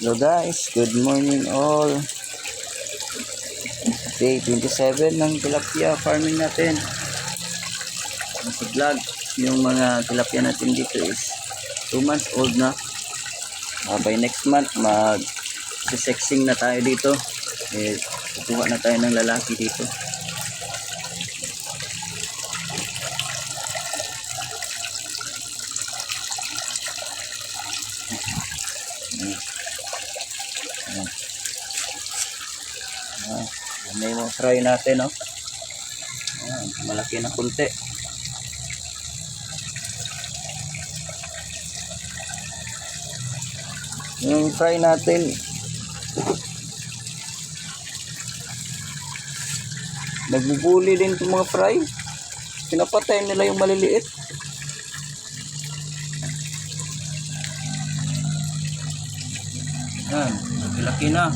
Hello guys, good morning all. Day 27 ng tilapia farming natin. Sa vlog, yung mga tilapia natin dito is 2 months old na. By next month mag-sexing na tayo dito. Kukuha na tayo ng lalaki dito. May mga fry natin, no? Malaki na kunti. Yung fry natin, nagbubuli din itong mga fry. Pinapatay nila yung maliliit. Yan, laki na.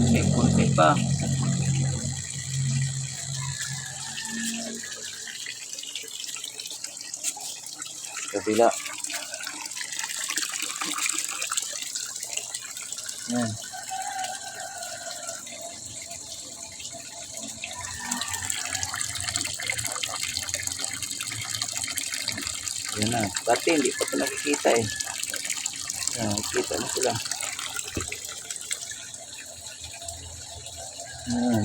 Kunti pa. Kabila. Yan. Yan na. Dati hindi pa ito nakikita eh. Yan, nakikita na sila. Yan.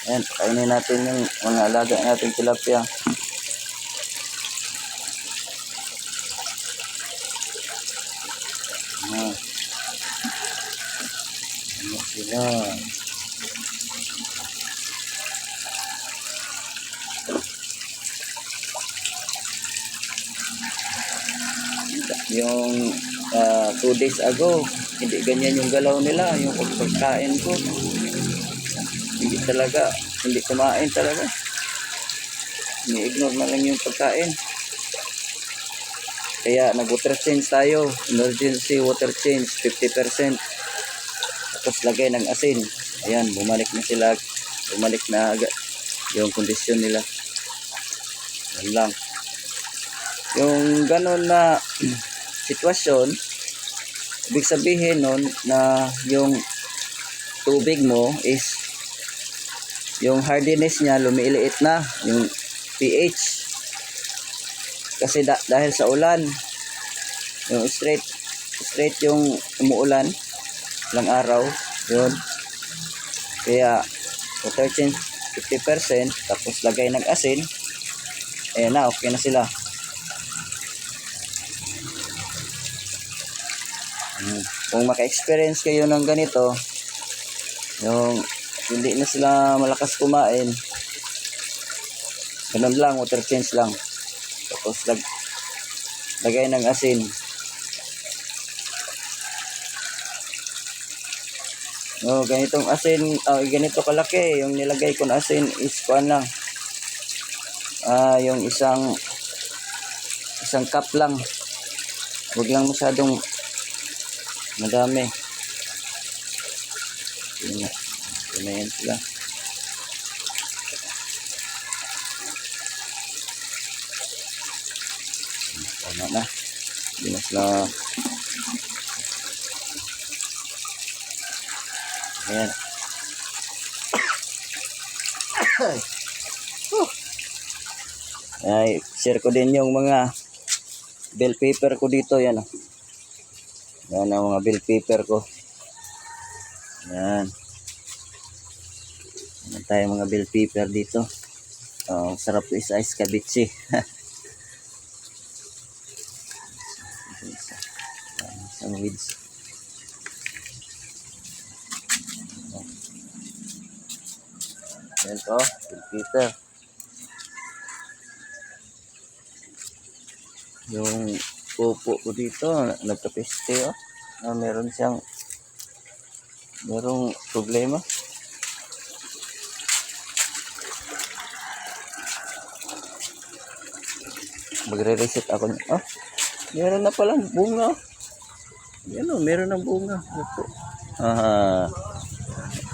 Ayan, kainin natin yung mga alaga natin tilapia. Ayan. Ano sila? Yung 2 days ago, hindi ganyan yung galaw nila, yung pagkain ko. Hindi talaga, hindi kumain talaga. Ni-ignore na lang yung pagkain. Kaya nag-water change tayo. Emergency water change, 50%. Tapos lagay ng asin. Ayan, bumalik na sila. Bumalik na yung kondisyon nila. Yan lang. Yung ganon na sitwasyon, ibig sabihin nun na yung tubig mo is yung hardiness niya lumiliit na, yung pH. Kasi dahil sa ulan, yung straight yung umuulan lang araw, yun. Kaya water change 50%, tapos lagay ng asin, ayan na, okay na sila. Kung maka-experience kayo ng ganito, yung hindi na sila malakas kumain, ganun lang, water change lang, tapos lagay ng asin. Ganitong asin, ganito kalaki yung nilagay ko na asin is kuan lang, yung isang cup lang, huwag lang masyadong madami. Yan sila. Tama na. Hindi na sila. Ayan. Ay, share ko din yung mga bell paper ko dito. Yan. Yan ang mga bell paper ko. Yan. Yan tayo mga bell paper dito. Sarap to is ice cabbage. Isang weeds. Yan to, bell paper. Yung pupo ko dito, nagkapiste merong problema. Magre-reset ako. Meron na palang bunga. Yan o, meron ng bunga. Ito.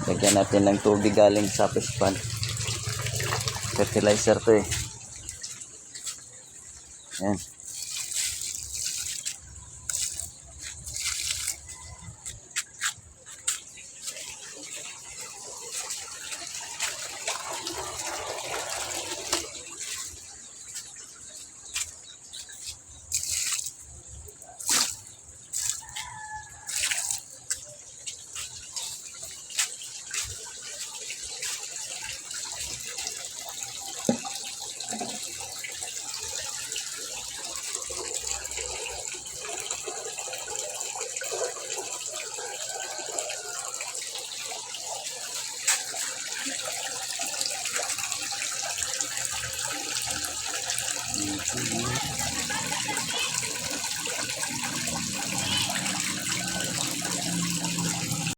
Lagyan natin ng tubig galing sa fish pan. Fertilizer to eh. Yan.